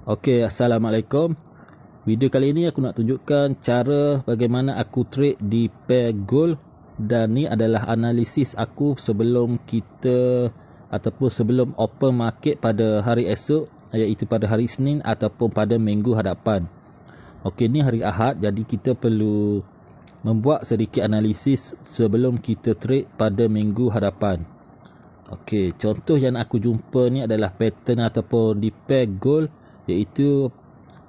Okey, Assalamualaikum. Video kali ini aku nak tunjukkan cara bagaimana aku trade di pair gold, dan ni adalah analisis aku sebelum kita ataupun sebelum open market pada hari esok, iaitu pada hari Isnin ataupun pada minggu hadapan. Okey, ni hari Ahad, jadi kita perlu membuat sedikit analisis sebelum kita trade pada minggu hadapan. Okey, contoh yang aku jumpa ni adalah pattern ataupun di pair gold, iaitu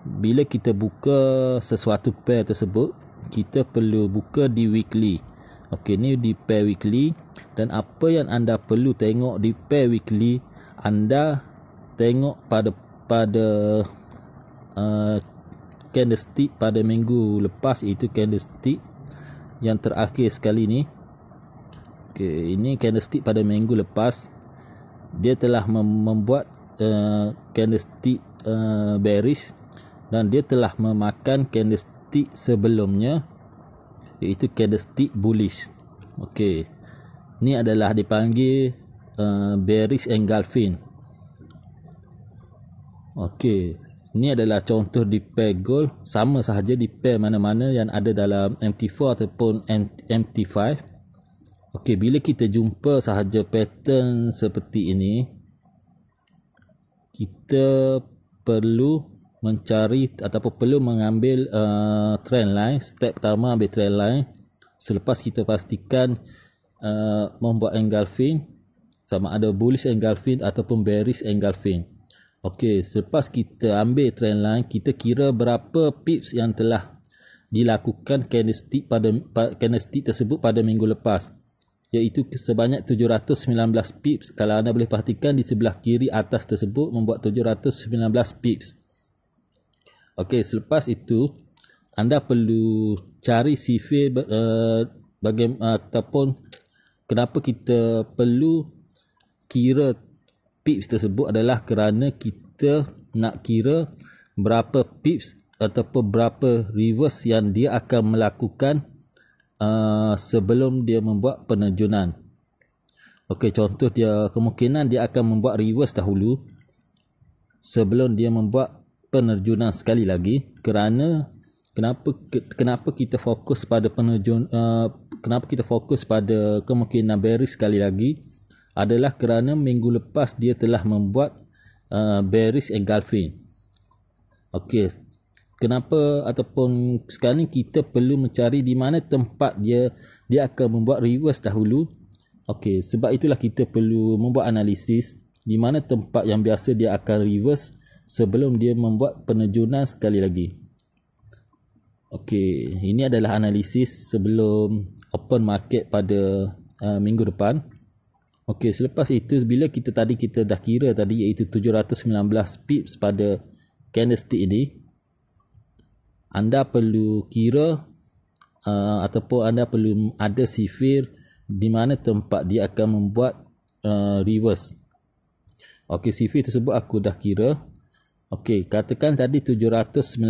bila kita buka sesuatu pair tersebut, kita perlu buka di weekly. Okey, ni di pair weekly, dan apa yang anda perlu tengok di pair weekly, anda tengok pada candlestick pada minggu lepas, iaitu candlestick yang terakhir sekali ni. Okey, ini candlestick pada minggu lepas. Dia telah membuat candlestick bearish, dan dia telah memakan candlestick sebelumnya, iaitu candlestick bullish. Okey, ni adalah dipanggil bearish engulfing. Okey, ni adalah contoh di pair gold. Sama sahaja di pair mana-mana yang ada dalam MT4 ataupun MT5. Okey, bila kita jumpa sahaja pattern seperti ini, kita perlu mencari ataupun perlu mengambil trend line. Step pertama, ambil trend line. Selepas kita pastikan membuat engulfing, sama ada bullish engulfing ataupun bearish engulfing. Okey, selepas kita ambil trend line, kita kira berapa pips yang telah dilakukan candlestick tersebut pada minggu lepas, iaitu sebanyak 719 pips. Kalau anda boleh perhatikan di sebelah kiri atas tersebut membuat 719 pips. Okey, selepas itu anda perlu cari sifir ataupun kenapa kita perlu kira pips tersebut adalah kerana kita nak kira berapa pips ataupun berapa reverse yang dia akan melakukan sebelum dia membuat penerjunan. Okey, contoh dia, kemungkinan dia akan membuat reverse dahulu sebelum dia membuat penerjunan sekali lagi. Kerana kenapa kita fokus pada kenapa kita fokus pada kemungkinan bearish sekali lagi adalah kerana minggu lepas dia telah membuat bearish engulfing. Okey, kenapa ataupun sekarang ni kita perlu mencari di mana tempat dia akan membuat reverse dahulu. Okey, sebab itulah kita perlu membuat analisis di mana tempat yang biasa dia akan reverse sebelum dia membuat penerjunan sekali lagi. Okey, ini adalah analisis sebelum open market pada minggu depan. Okey, selepas itu bila kita dah kira tadi, iaitu 719 pips pada candlestick ini, anda perlu kira ataupun anda perlu ada sifir di mana tempat dia akan membuat reverse. Okey, sifir tersebut aku dah kira. Okey, katakan tadi 719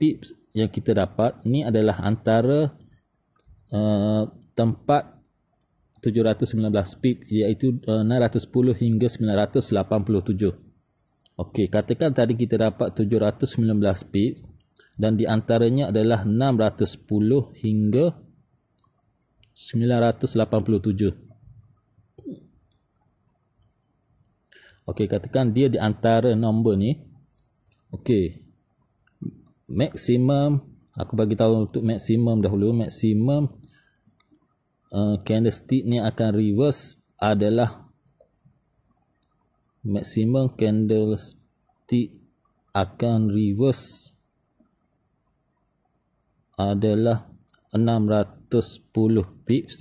pips yang kita dapat, ini adalah antara tempat 719 pips, iaitu 610 hingga 987. Okey, katakan tadi kita dapat 719 pips, dan di antaranya adalah 610 hingga 987. Okey, katakan dia di antara nombor ni. Okey, maksimum, aku bagi tahu untuk maksimum dahulu. Maksimum candlestick ni akan reverse adalah, maksimum candlestick akan reverse adalah 610 pips,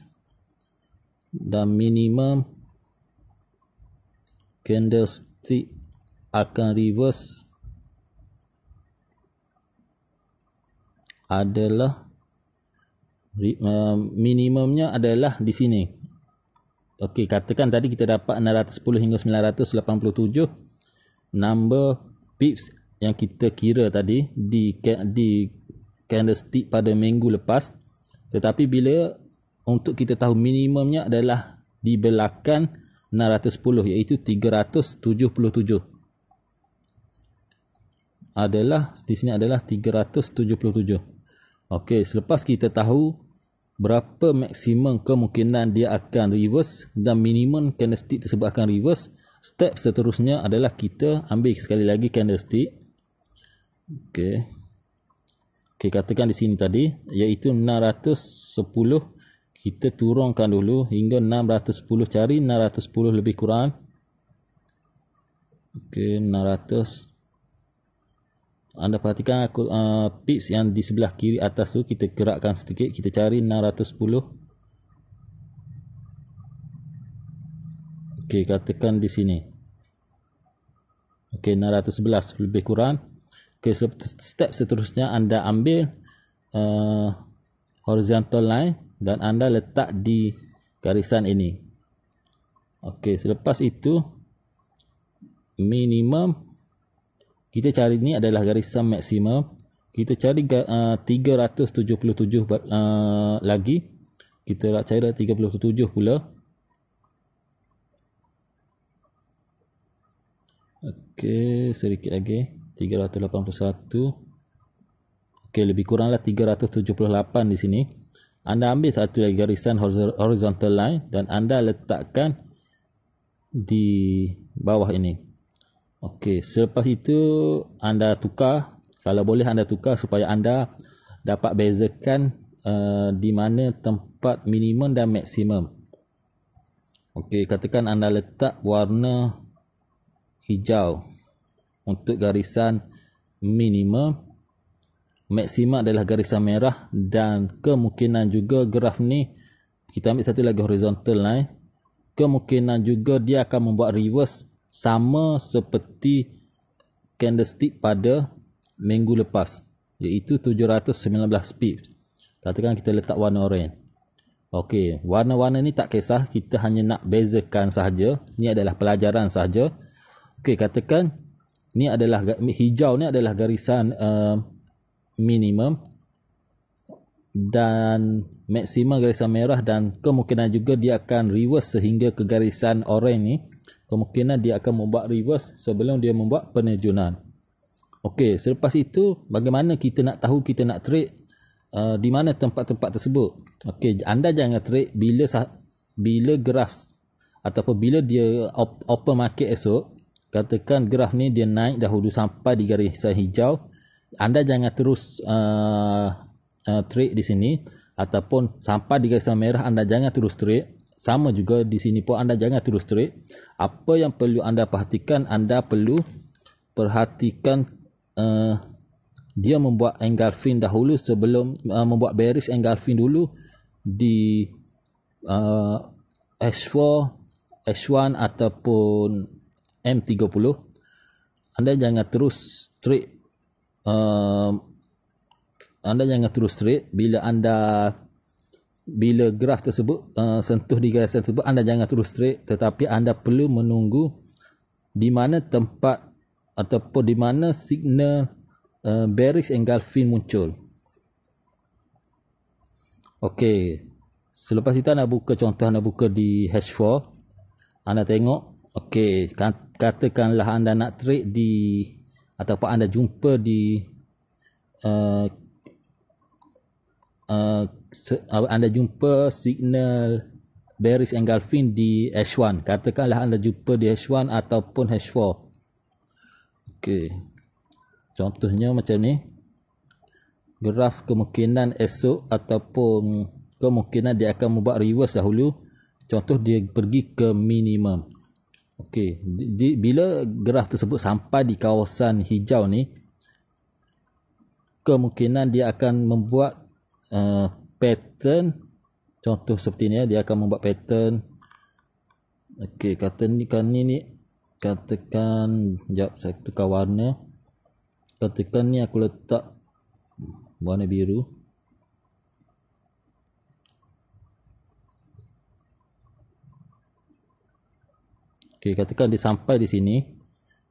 dan minimum candlestick akan reverse adalah minimumnya adalah di sini. Okey, katakan tadi kita dapat 610 hingga 987 number pips yang kita kira tadi di candlestick pada minggu lepas. Tetapi bila untuk kita tahu minimumnya adalah di belakang 610, iaitu 377. adalah di sini adalah 377. Okey, selepas kita tahu berapa maksimum kemungkinan dia akan reverse dan minimum candlestick tersebut akan reverse, step seterusnya adalah kita ambil sekali lagi candlestick. Okey. Okey, katakan di sini tadi iaitu 610, kita turunkan dulu hingga 610, cari 610 lebih kurang. Okey, 600. Anda perhatikan aku pips yang di sebelah kiri atas tu kita gerakkan sedikit, kita cari 610. Okey, katakan di sini. Okey, 611 lebih kurang. Okey, step seterusnya anda ambil horizontal line dan anda letak di garisan ini. Okey, selepas itu minimum kita cari ni adalah garisan maksimum. Kita cari 377 lagi. Kita nak cari 37 pula. Okey, sedikit lagi. 381. Okey, lebih kuranglah 378 di sini. Anda ambil satu lagi garisan horizontal line dan anda letakkan di bawah ini. Okey, selepas itu anda tukar, kalau boleh anda tukar supaya anda dapat bezakan di mana tempat minimum dan maksimum. Okey, katakan anda letak warna hijau untuk garisan minimum, maksimum adalah garisan merah, dan kemungkinan juga graf ni kita ambil satu lagi horizontal line, kemungkinan juga dia akan membuat reverse sama seperti candlestick pada minggu lepas, iaitu 719 pips. Katakan kita letak warna orange. Okey, warna-warna ni tak kisah, kita hanya nak bezakan sahaja. Ni adalah pelajaran sahaja. Okey, katakan ni adalah hijau ni adalah garisan minimum dan maksimum garisan merah, dan kemungkinan juga dia akan reverse sehingga ke garisan orange ni. Kemungkinan dia akan membuat reverse sebelum dia membuat penerjunan. Okey, selepas itu bagaimana kita nak tahu kita nak trade di mana tempat-tempat tersebut? Okey, anda jangan trade bila graf ataupun bila dia open market esok. Katakan graf ni dia naik dahulu sampai di garisan hijau, anda jangan terus trade di sini, ataupun sampai di garisan merah anda jangan terus trade. Sama juga di sini pun anda jangan terus trade. Apa yang perlu anda perhatikan, anda perlu perhatikan dia membuat engulfing dahulu sebelum membuat bearish engulfing dulu di H4, H1 ataupun M30. Anda jangan terus trade. Anda jangan terus trade bila graf tersebut sentuh di garisan tersebut, anda jangan terus trade, tetapi anda perlu menunggu di mana tempat ataupun di mana signal bearish engulfing muncul. Okey, selepas itu anda buka, contoh anda buka di H4, anda tengok. Okey, katakanlah anda nak trade di, ataupun anda jumpa di anda jumpa signal bearish engulfing di H1. Katakanlah anda jumpa di H1 ataupun H4. Okey, contohnya macam ni. Graf kemungkinan esok ataupun kemungkinan dia akan membuat reverse dahulu. Contoh dia pergi ke minimum. Okey, bila graf tersebut sampai di kawasan hijau ni, kemungkinan dia akan membuat pattern. Contoh seperti ni, dia akan membuat pattern. Okey, katakan ni katakan, sekejap saya tukar warna. Katakan ni aku letak warna biru. Okey, katakan dia sampai di sini,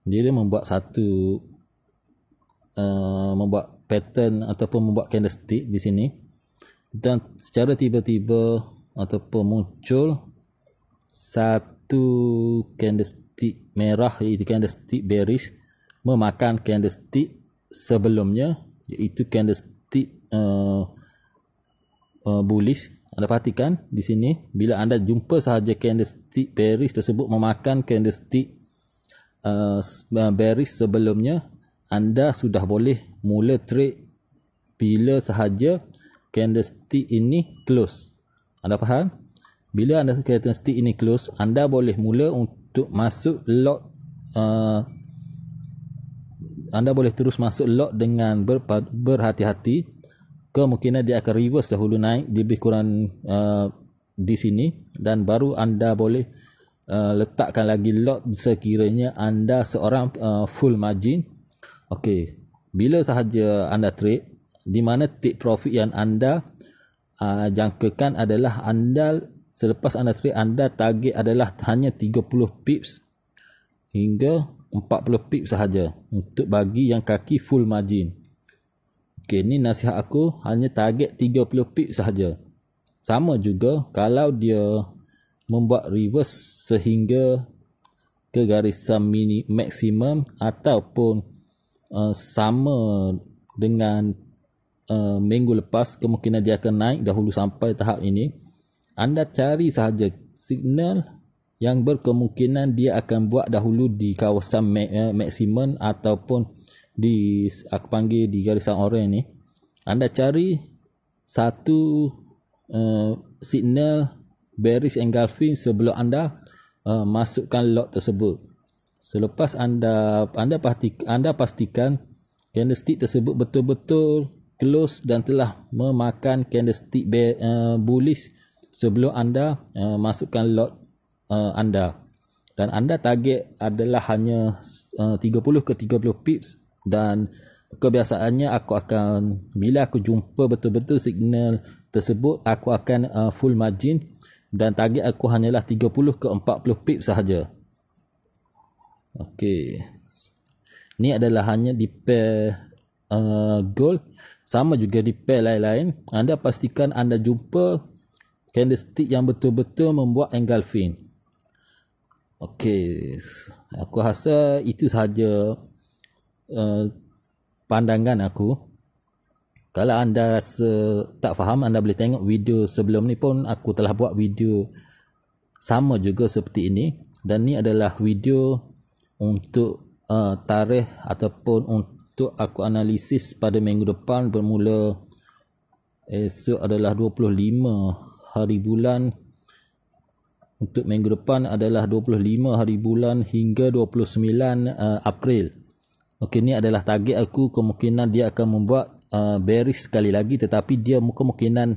dia membuat satu membuat pattern ataupun membuat candlestick di sini, dan secara tiba-tiba ataupun muncul satu candlestick merah, iaitu candlestick bearish, memakan candlestick sebelumnya, iaitu candlestick bullish. Anda perhatikan di sini, bila anda jumpa sahaja candlestick bearish tersebut memakan candlestick bearish sebelumnya, anda sudah boleh mula trade bila sahaja candlestick ini close. Anda faham? Bila anda candlestick ini close, anda boleh mula untuk masuk lot. Anda boleh terus masuk lot dengan berhati-hati. Kemungkinan dia akan reverse dahulu naik lebih kurang di sini, dan baru anda boleh letakkan lagi lot sekiranya anda seorang full margin. Okey, bila sahaja anda trade, di mana take profit yang anda jangkakan adalah anda selepas anda trade, anda target adalah hanya 30 pips hingga 40 pips sahaja untuk bagi yang kaki full margin. Okey, ni nasihat aku, hanya target 30 pips sahaja. Sama juga kalau dia membuat reverse sehingga ke garisan maksimum ataupun sama dengan minggu lepas, kemungkinan dia akan naik dahulu sampai tahap ini. Anda cari sahaja signal yang berkemungkinan dia akan buat dahulu di kawasan maksimum ataupun di, aku panggil di garisan oranye ni. Anda cari satu signal bearish engulfing sebelum anda masukkan lot tersebut. Selepas anda pastikan candlestick tersebut betul-betul close dan telah memakan candlestick bullish sebelum anda masukkan lot anda, dan anda target adalah hanya 30 ke 30 pips. Dan kebiasaannya bila aku jumpa betul-betul signal tersebut, aku akan full margin dan target aku hanyalah 30 ke 40 pips sahaja. Okey, ni adalah hanya di pair gold. Sama juga di pair lain-lain, anda pastikan anda jumpa candlestick yang betul-betul membuat engulfing. Okey, aku rasa itu sahaja pandangan aku. Kalau anda rasa tak faham, anda boleh tengok video sebelum ni pun aku telah buat video sama juga seperti ini. Dan ni adalah video untuk tarikh ataupun untuk aku analisis pada minggu depan. Bermula esok adalah 25 hari bulan. Untuk minggu depan adalah 25 hari bulan hingga 29 April. Okey, ni adalah target aku. Kemungkinan dia akan membuat bearish sekali lagi, tetapi dia kemungkinan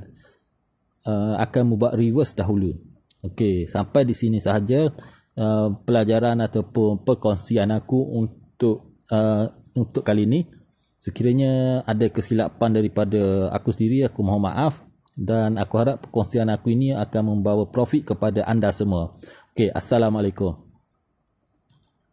akan membuat reverse dahulu. Okey, sampai di sini sahaja pelajaran ataupun perkongsian aku untuk kali ini. Sekiranya ada kesilapan daripada aku sendiri, aku mohon maaf, dan aku harap perkongsian aku ini akan membawa profit kepada anda semua. Okey, Assalamualaikum.